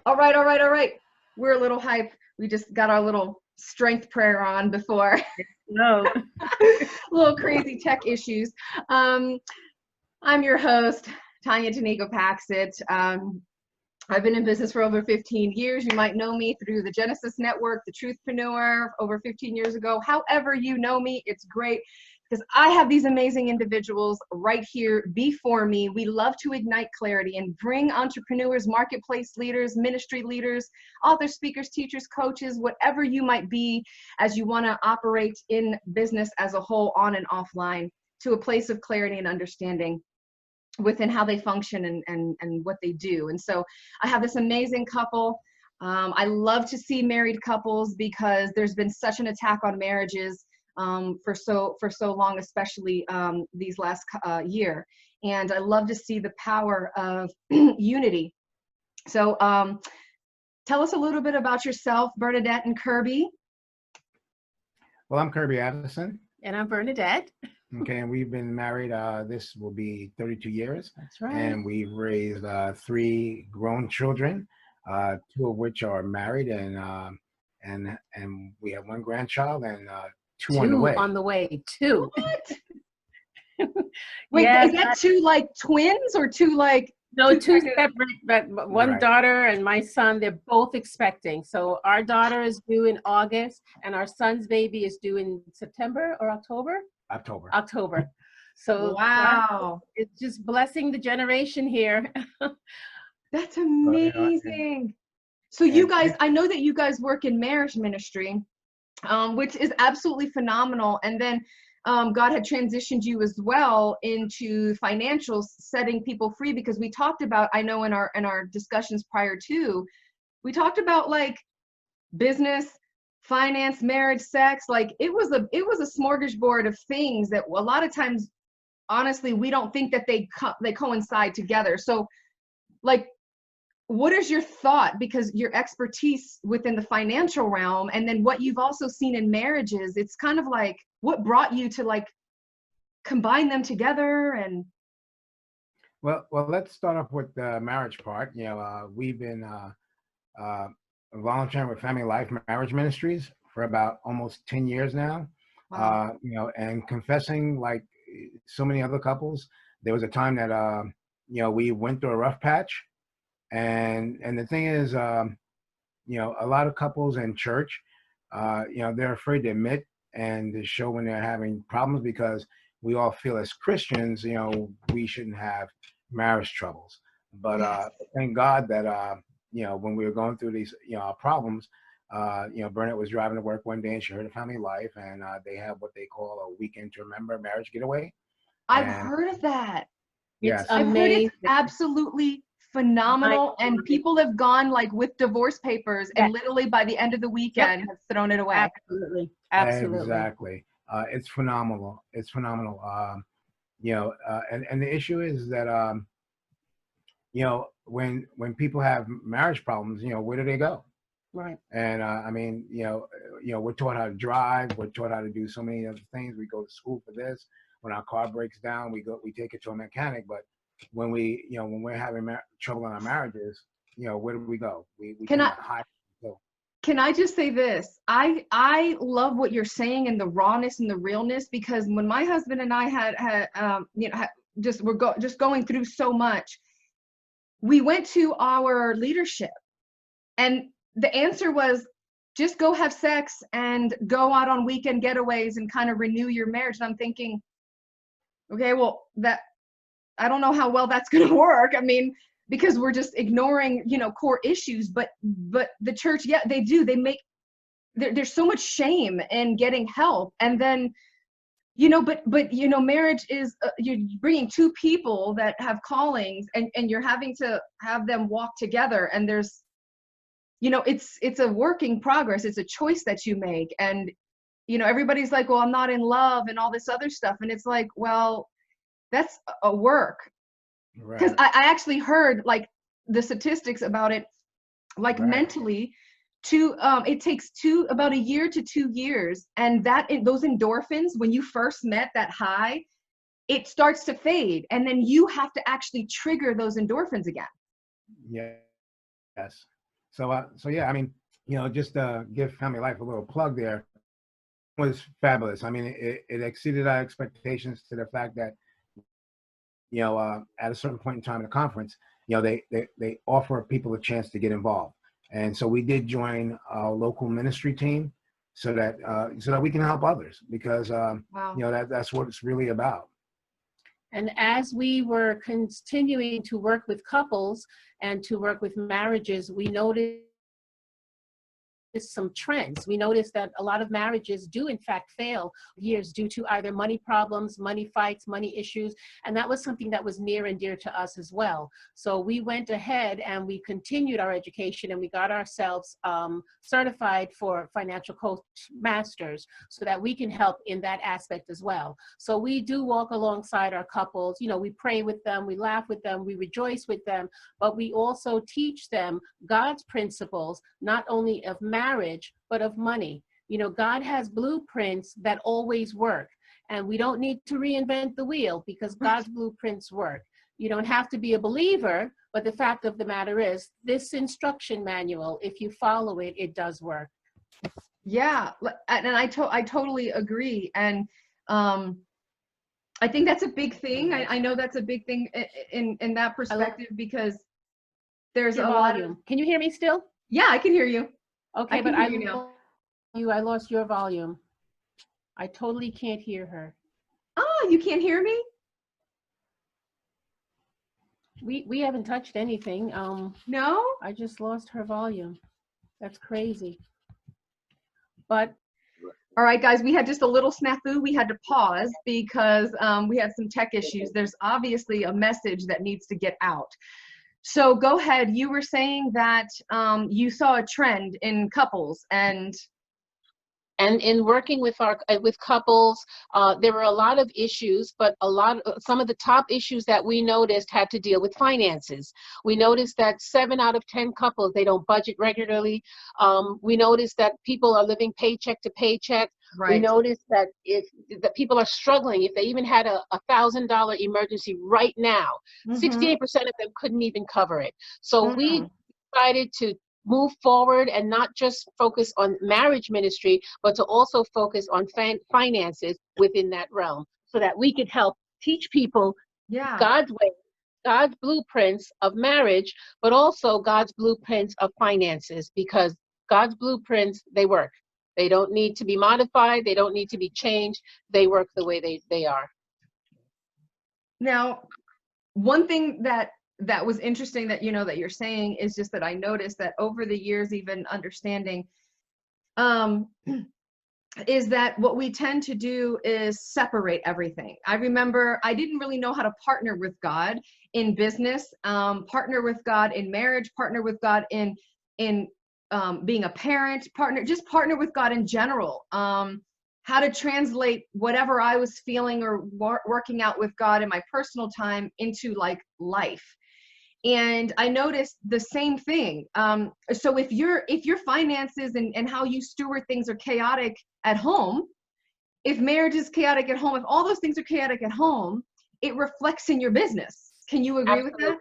All right, all right, all right. We're a little hype. We just got our little strength prayer on before. No. Little crazy tech issues. I'm your host, Tanya Tenica Patxot. I've been in business for over 15 years. You might know me through the Genesis Network, the Truthpreneur, over 15 years ago. However you know me, it's great because I have these amazing individuals right here before me. We love to ignite clarity and bring entrepreneurs, marketplace leaders, ministry leaders, authors, speakers, teachers, coaches, whatever you might be as you want to operate in business as a whole, on and offline, to a place of clarity and understanding within how they function and what they do. And so I have this amazing couple. I love to see married couples because there's been such an attack on marriages for so long, especially these last year. And I love to see the power of unity. So tell us a little bit about yourself, Bernadette and Kirby. Well, I'm Kirby Addison. And I'm Bernadette. Okay, and we've been married, this will be 32 years. That's right. And we've raised 3 grown children, 2 of which are married, and we have 1 grandchild and 2 on the way. On the way, 2. What? Wait, Yes, is that 2 like twins or 2 like? No, 2 separate, but one Right. daughter and my son, they're both expecting. So our daughter is due in August and our son's baby is due in September or October? October. So Wow, it's just blessing the generation here. that's amazing. So you guys, I know that you guys work in marriage ministry, which is absolutely phenomenal. And then God had transitioned you as well into financials, setting people free, because we talked about, I know in our discussions prior to, we talked about like business, finance, marriage, sex. Like it was a smorgasbord of things that a lot of times, honestly, we don't think that they coincide together. So like, what is your thought? Because your expertise within the financial realm, and then what you've also seen in marriages, it's kind of like, what brought you to like combine them together? And Well, let's start off with the marriage part. You know, we've been volunteering with Family Life Marriage Ministries for about almost 10 years now. wow. You know, and confessing, like so many other couples, there was a time that you know, we went through a rough patch, and the thing is, you know, a lot of couples in church, you know, they're afraid to admit and to show when they're having problems, because we all feel as Christians, you know, we shouldn't have marriage troubles. But Yes. thank God that you know, when we were going through these, you know, problems, you know, Bernadette was driving to work one day and she heard of Family Life, and they have what they call a weekend to remember marriage getaway. I've And heard of that. yes, I've heard Amazing. it's absolutely phenomenal, and people have gone like with divorce papers and literally by the end of the weekend have thrown it away. Absolutely. Absolutely. exactly. It's phenomenal. It's phenomenal. You know, and the issue is that you know, when people have marriage problems, you know, where do they go? Right. And I mean, you know, we're taught how to drive. We're taught how to do so many other things. We go to school for this. When our car breaks down, we take it to a mechanic. But when you know, when we're having trouble in our marriages, you know, where do we go? We Can I- tend to hide. So, Can I just say this? I love what you're saying and the rawness and the realness, because when my husband and I had you know, just going through so much, we went to our leadership, and the answer was just go have sex and go out on weekend getaways and kind of renew your marriage. And I'm thinking, okay, well, that, I don't know how well that's going to work. I mean, because we're just ignoring, you know, core issues. But the church, yeah, they do. They make, there's so much shame in getting help. And then, you know, but you know, marriage is, you're bringing 2 people that have callings, and you're having to have them walk together. And there's, you know, it's a work in progress. It's a choice that you make. And, you know, everybody's like, well, I'm not in love and all this other stuff. And it's like, well, that's a work. Because right. I actually heard like the statistics about it, like Right. mentally, it takes about a year to 2 years, and those endorphins, when you first met that high, it starts to fade, and then you have to actually trigger those endorphins again. Yes. So yeah, I mean, just give Family Life a little plug there. It was fabulous. I mean, it exceeded our expectations to the fact that, at a certain point in time in the conference, they offer people a chance to get involved. And so we did join a local ministry team so that we can help others, because, Wow. that's what it's really about. And as we were continuing to work with couples and to work with marriages, we noticed some trends. We noticed that a lot of marriages do in fact fail years due to either money problems, money fights, money issues, and that was something that was near and dear to us as well. So we went ahead and we continued our education, and we got ourselves certified for financial coach masters so that we can help in that aspect as well. So we do walk alongside our couples. We pray with them, we laugh with them, we rejoice with them, but we also teach them God's principles, not only of marriage, but of money. God has blueprints that always work, and we don't need to reinvent the wheel because God's blueprints work. You don't have to be a believer, but the fact of the matter is, this instruction manual, if you follow it, it does work. Yeah, and I totally agree. And I think that's a big thing. I know that's a big thing in that perspective, because there's a lot of. Can you hear me still? Yeah, I can hear you. Okay, but I lost your volume. I totally can't hear her. Oh, you can't hear me? We haven't touched anything. No? I just lost her volume. That's crazy. But all right, guys, we had just a little snafu. We had to pause because we had some tech issues. There's obviously a message that needs to get out. So go ahead. You were saying that you saw a trend in couples, and in working with couples, there were a lot of issues, but some of the top issues that we noticed had to deal with finances. We noticed that 7 out of 10 couples, they don't budget regularly. We noticed that people are living paycheck to paycheck. Right. We noticed that people are struggling. If they even had a $1,000 emergency right now, 68% of them couldn't even cover it. So we decided to move forward and not just focus on marriage ministry, but to also focus on finances within that realm, so that we could help teach people God's way, God's blueprints of marriage, but also God's blueprints of finances, because God's blueprints, they work. They don't need to be modified. They don't need to be changed. They work the way they are. Now, one thing that was interesting that that you're saying is just that I noticed that over the years, even understanding is that what we tend to do is separate everything. I remember I didn't really know how to partner with God in business, partner with God in marriage, partner with God in being a parent, partner with God in general. How to translate whatever I was feeling or working out with God in my personal time into like life. And I noticed the same thing. So if your finances and how you steward things are chaotic at home, if marriage is chaotic at home, if all those things are chaotic at home, it reflects in your business. Can you agree with that?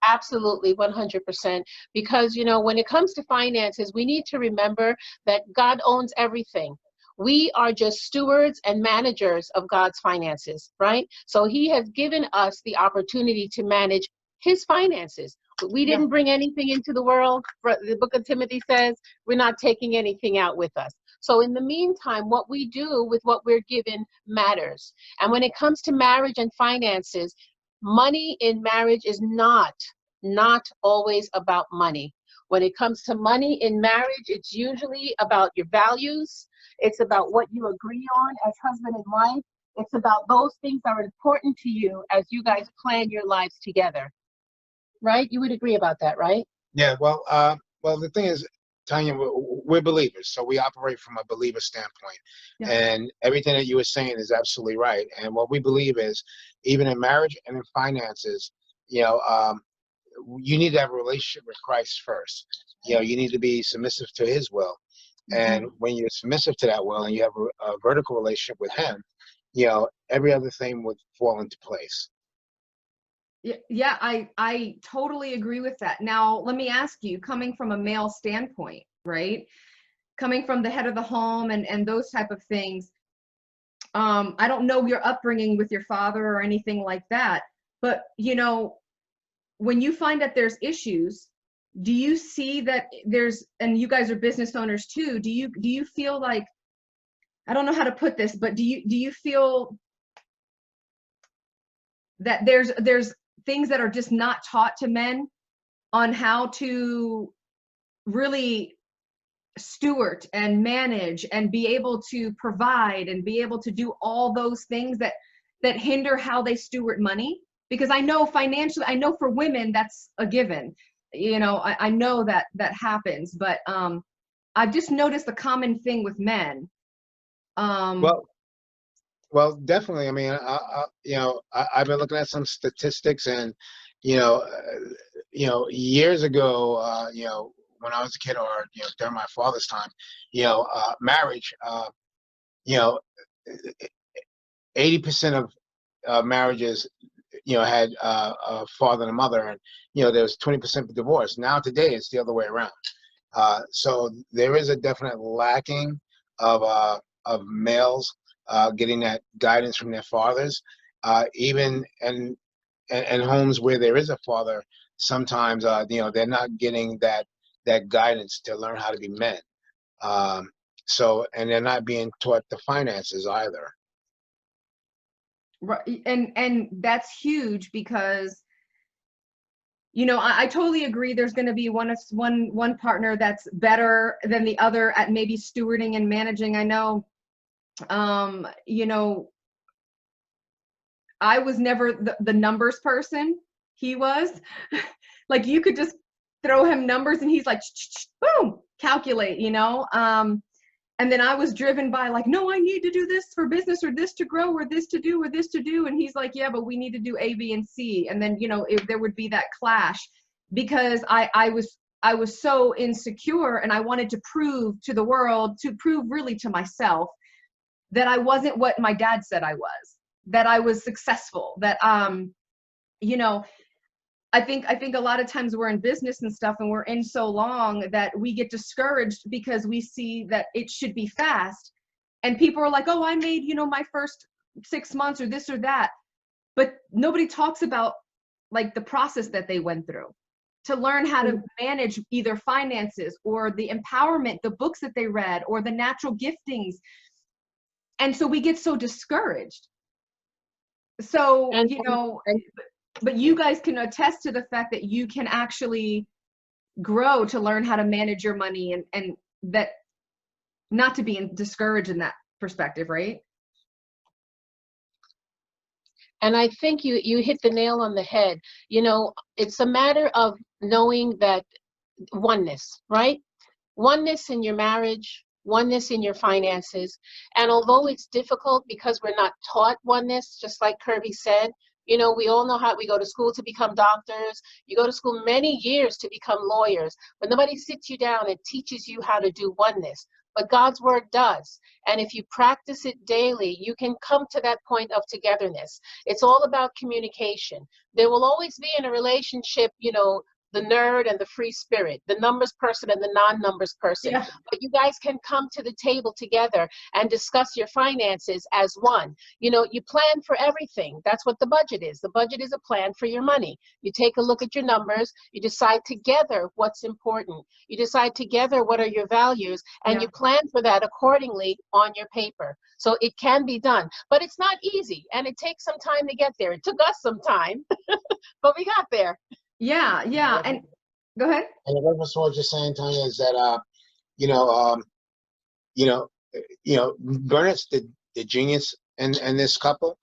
Absolutely, 100%. Because, when it comes to finances, we need to remember that God owns everything. We are just stewards and managers of God's finances, right? So he has given us the opportunity to manage his finances. We didn't bring anything into the world. The book of Timothy says we're not taking anything out with us. So in the meantime, what we do with what we're given matters. And when it comes to marriage and finances, money in marriage is not always about money. When it comes to money in marriage, it's usually about your values. It's about what you agree on as husband and wife. It's about those things that are important to you as you guys plan your lives together. Right? You would agree about that, right? Yeah, well, the thing is, Tanya, we're believers, so we operate from a believer standpoint. Yeah. And everything that you were saying is absolutely right. And what we believe is, even in marriage and in finances, you need to have a relationship with Christ first. You need to be submissive to his will. And when you're submissive to that will and you have a vertical relationship with him, every other thing would fall into place. Yeah, I totally agree with that. Now, let me ask you, coming from a male standpoint, right? Coming from the head of the home and those type of things. I don't know your upbringing with your father or anything like that, but you know, when you find that there's issues, do you see that there's, and you guys are business owners too, do you feel like, I don't know how to put this, but do you feel that there's things that are just not taught to men on how to really steward and manage and be able to provide and be able to do all those things that hinder how they steward money? Because I know financially, I know for women that's a given, you know, I know that happens, but I've just noticed a common thing with men. Well, definitely. I mean, I've been looking at some statistics, and years ago, when I was a kid, or during my father's time, marriage, you know, 80% of marriages, had a father and a mother, and there was 20% divorce. Now today, it's the other way around. So there is a definite lacking of males getting that guidance from their fathers. Even in homes where there is a father, sometimes they're not getting that guidance to learn how to be men. And they're not being taught the finances either. Right, and that's huge because I totally agree. There's going to be one partner that's better than the other at maybe stewarding and managing. I know, I was never the numbers person. He was like, you could just throw him numbers and he's like, boom, calculate, and then I was driven by like, no, I need to do this for business, or this to grow, or this to do, or this to do. And he's like, yeah, but we need to do A, B, and C. And then, there would be that clash because I was so insecure, and I wanted to prove to the world, to prove really to myself, that I wasn't what my dad said I was, that I was successful, that, I think a lot of times we're in business and stuff, and we're in so long that we get discouraged because we see that it should be fast. And people are like, oh, I made, my first 6 months or this or that. But nobody talks about like the process that they went through to learn how to manage either finances or the empowerment, the books that they read, or the natural giftings. And so we get so discouraged. So, but you guys can attest to the fact that you can actually grow to learn how to manage your money, and that not to be discouraged in that perspective, right? And I think you hit the nail on the head. It's a matter of knowing that oneness, right? Oneness in your marriage, oneness in your finances. And although it's difficult because we're not taught oneness, just like Kirby said, we all know how we go to school to become doctors. You go to school many years to become lawyers, but nobody sits you down and teaches you how to do oneness. But God's word does. And if you practice it daily, you can come to that point of togetherness. It's all about communication. There will always be in a relationship, the nerd and the free spirit, the numbers person and the non-numbers person. Yeah. But you guys can come to the table together and discuss your finances as one. You plan for everything. That's what the budget is. The budget is a plan for your money. You take a look at your numbers. You decide together what's important. You decide together what are your values, and you plan for that accordingly on your paper. So it can be done, but it's not easy, and it takes some time to get there. It took us some time, but we got there. Yeah. And go ahead. And the reference I was just saying, Tanya, is that Bernadette's the genius in this couple.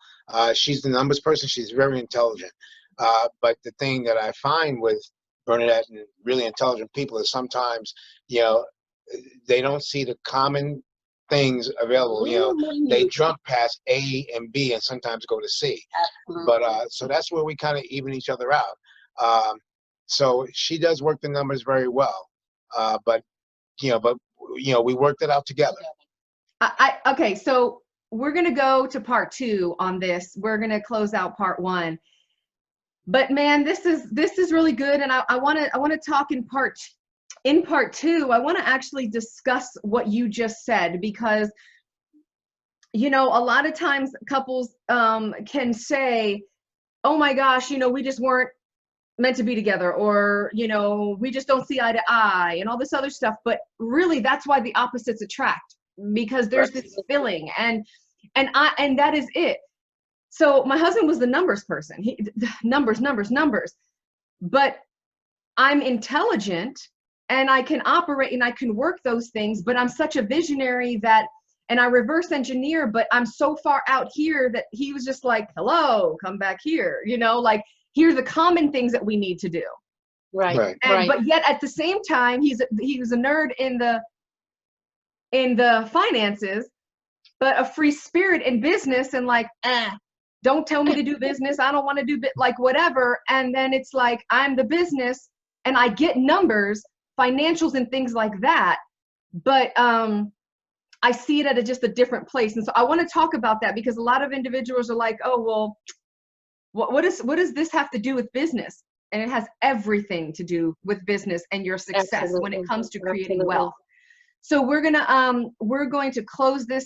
She's the numbers person. She's very intelligent. But the thing that I find with Bernadette and really intelligent people is sometimes they don't see the common things available. They jump past A and B and sometimes go to C. Absolutely. But so that's where we kind of even each other out. So she does work the numbers very well, but we worked it out together. Okay, so we're gonna go to part 2 on this. We're gonna close out part 1. But man, this is really good. And I want to talk in part two. I want to actually discuss what you just said, because, you know, a lot of times couples can say, oh my gosh, you know, we just weren't meant to be together, or, you know, we just don't see eye to eye and all this other stuff. But really, that's why the opposites attract, because there's this filling, and that is it. So my husband was the numbers person. He numbers. But I'm intelligent and I can operate and I can work those things, but I'm such a visionary that, and I reverse engineer, but I'm so far out here that he was just like, hello, come back here. You know, like, here are the common things that we need to do. Right. But yet at the same time, he was a nerd in the finances, but a free spirit in business, and like, don't tell me to do business. I don't want to do like whatever. And then it's like, I'm the business and I get numbers, financials and things like that. But I see it at just a different place. And so I want to talk about that, because a lot of individuals are like, oh, well, what does this have to do with business? And it has everything to do with business and your success when it comes to creating wealth. So we're going to close this